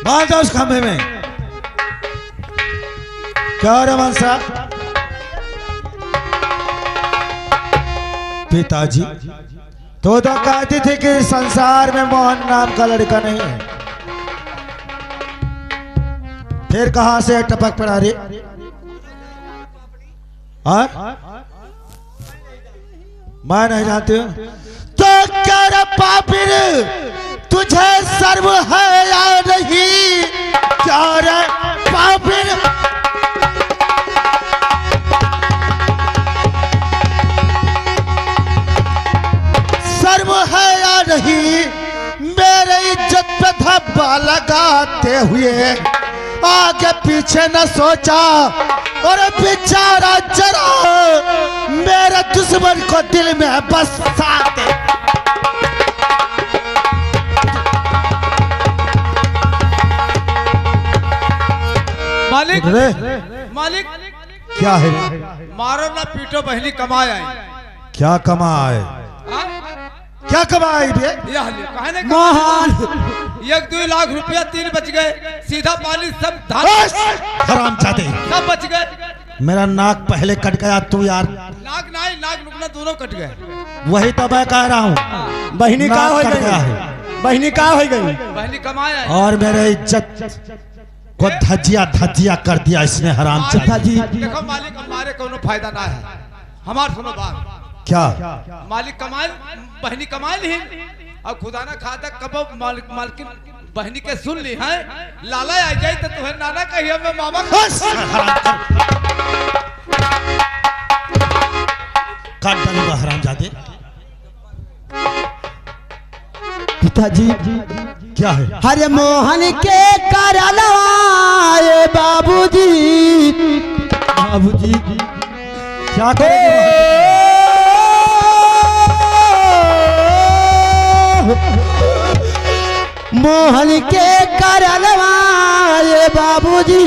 बांध दो उस खंभे में। क्या रे मनसा? पिताजी, तो कहती थी कि संसार में मोहन नाम का लड़का नहीं है, फिर कहां से टपक पड़ा रे? मैं नहीं जानती हूं। तो क्या रे पापिर, तुझे सर्व है या नहीं? क्या रे पापिर? सर्व है या नहीं? मेरे इज्जत पे धब्बा लगाते हुए आगे पीछे न सोचा, और बेचारा जरा मेरे दुश्मन को दिल में बसाते। मालिक, रे मालिक, क्या है? मारो ना पीटो बहनी कमाए आई। क्या कमाए? हाँ? क्या कमाए बे? यह ले, काहे ने मोहन 1-2 लाख रुपया 3 बच गए, सीधा पानी सब धान हरामजादे, सब बच गए। मेरा नाक पहले कट गया, तू यार नाक नहीं, नाक नुकना दोनों कट गए। वही तो मैं कह रहा हूँ। बहनी का नाक हो कट गया गई, है बहनी का हो गई। बहनी कमाए आई। और मेरे इज्जत को धज्जिया धज्जिया कर दिया इसने हरामजादे। जी देखो मालिक हमारे कोनो फायदा ना है, हमार सुनो बात। क्या? मालिक कमाए, बहनी कमाए नहीं, और खुदा ना खाता कब मालिक मालकिन बहनी के सुन ली है, लाला आ जाए तो तुम्हें नाना कहिए मैं मामा काट डालूंगा हरामजादे। पिताजी क्या है? हरे मोहन के करलवाए बाबूजी, बाबूजी क्या करेंगे? मोहन के करलवाए बाबूजी,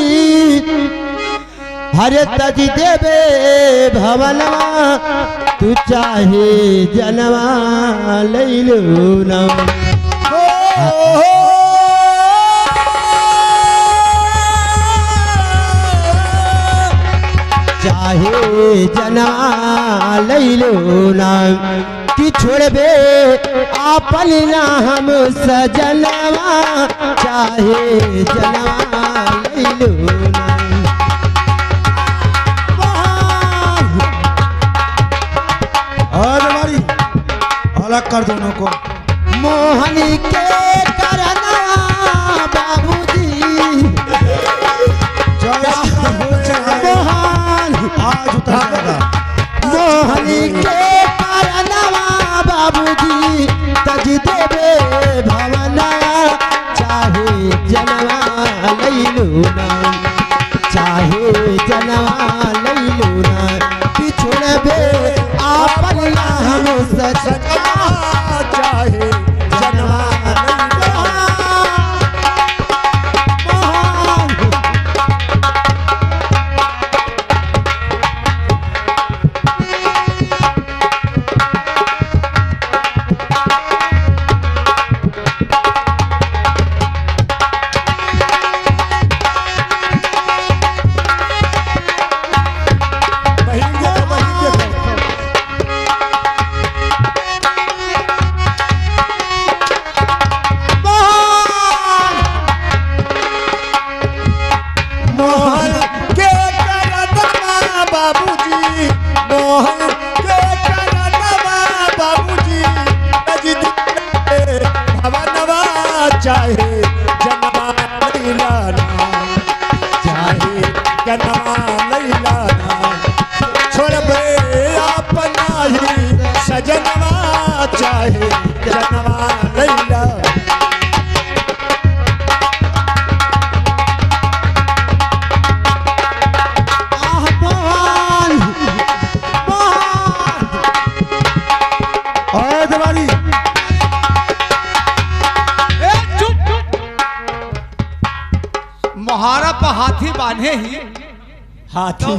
हरे तज देवे भवनवा, तू चाहे जनवा लई लो ना। चाहे जनवा लई लो ना, कि छोड़बे आपन नाम सजनवा, चाहे जनवा लई लो ना। और हमारी अलग कर दोनों को। मोहन के करना बाबूजी, मोहन आज उतर जाएगा। मोहन के करना बाबूजी, तज देवे भवना, चाहे जनवा लई लो ना, चाहे जनवा लई लो ना, कि छोड़बे आपन नाम सजना, चाहे जनवा चाहे जनवा लैलाना, चाहे जनवा लैलाना, छोड़बे अपना ही सजनवा, चाहे जनवा लैलाना। और तुम्हारी मोहारा पर हाथी बांधे ही, हाथी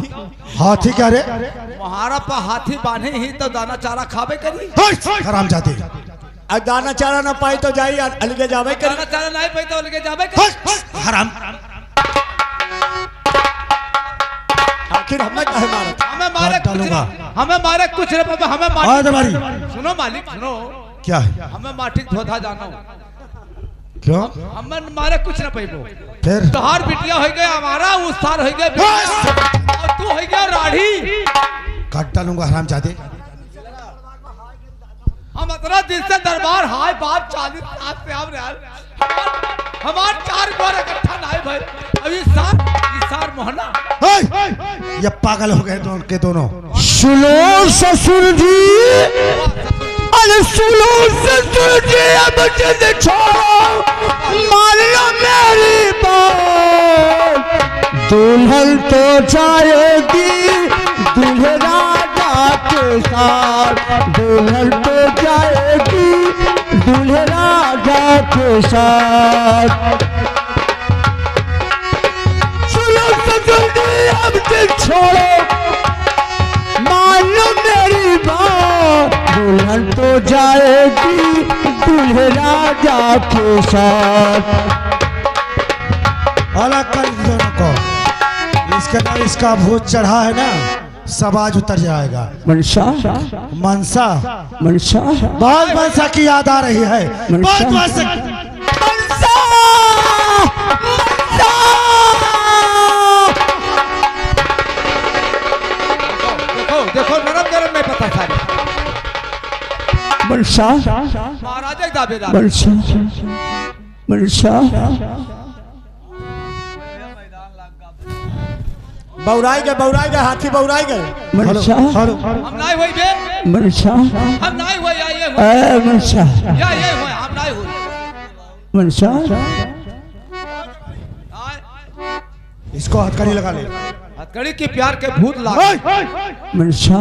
हाथी क्या रे? मोहारा पर हाथी बांधे ही तो दाना चारा खाबे करी। हरामजादे, अब दाना चारा ना पाई तो जाई अलगे जावे कर। दाना चारा नहीं पाई तो लेके जाबे करी। हराम। आखिर हमें काहे मारत? हमें मारे कुछ डालूंगा। ना, हमें मारे कुछ ना पाबे, हमें और मार। तुम्हारी सुनो मालिक सुनो, क्या है? हमें माटी धोधा जानो, क्यों? हमें मारे कुछ ना पाइबो। फिर तोहार बिटिया हो गया हमारा, उस्तार हो गया बिटिया, और तू हो गया राढ़ी। काट डालूंगा हरामजादे। हम इतना दिन से दरबार हाय बाप 40 साल से हम यार, हमार 4 गोर इकट्ठा नहीं भाई। अभी सार मोहना ये पागल हो गए दोनों के दोनों। सुनो ससुर जी, अरे सुनो ससुर जी, अब मुझे छोड़ो, मान लो मेरी बात, दुल्हन तो जाएगी दूल्हे राजा के साथ, दुल्हन तो जाएगी दूल्हे राजा के साथ। सुनो ससुर जी, अब दिल छोड़ो मान लो मेरी बात, दुल्हन तो जाएगी दूल्हे राजा के साथ। अलग कर दोनों को, इसके अंदर इसका भूत चढ़ा है ना, सब आज उतर जाएगा। मनसा मनसा मनसा बहुत मनसा की याद आ रही है, बहुत मनसा। देखो नरम गरम में पता था मनसा महाराजा दावेदार मनसा मनसा बौराई गए हाथी बौराई गए। मनसा हम नहीं हुई बे, मनसा हम नहीं हुई या ये हुई ए मनसा या ये हुई, हम नहीं हुई मनसा इसको हथकड़ी लगा ले, हथकड़ी की प्यार के भूत लाग। मनसा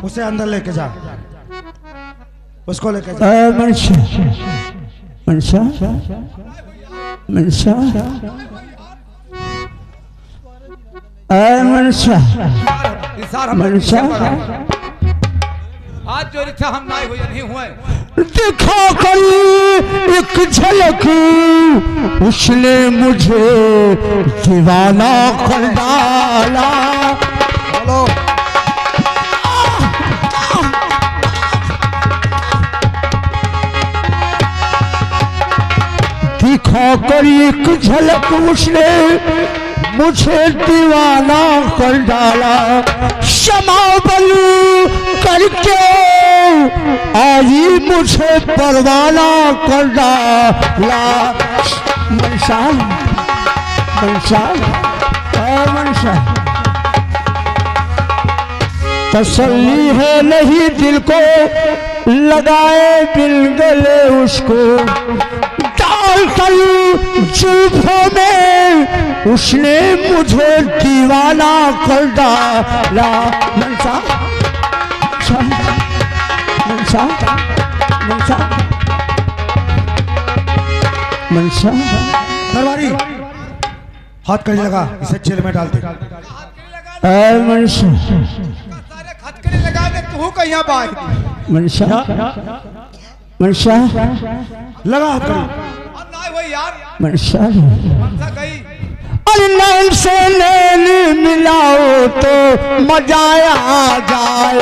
उसे अंदर लेके जा, उसको लेके जा। ए मनसा मनसा मनसा ए मनसा मनसा आज जो इच्छा हम नहीं हुई नहीं हुए। दिखा कर एक झलक उसने मुझे दीवाना कर डाला। बोलो दिखा कर एक झलक उसने मुझे दीवाना कर डाला। क्षमा बल करके आई मुझे परवाना कर डाला। मनसा मनसा मनसा तसल्ली है नहीं दिल को लगाए बिल गले उसको डाल कर जुल्फों में उसने मुझे दीवाना कर डाला। मनसा मनसा मनसा मनसा दरबारी हाथ कड़ी लगा, इसे जेल में डाल दे। मनसा सारे हथकड़ी लगा दे, तू कहीं बाहर मनसा मनसा लगा हथकड़ी। हम नहीं हुई यार, मनसा मनसा गई। अरे नैन से नैन मिलाओ तो मजा आ जाए।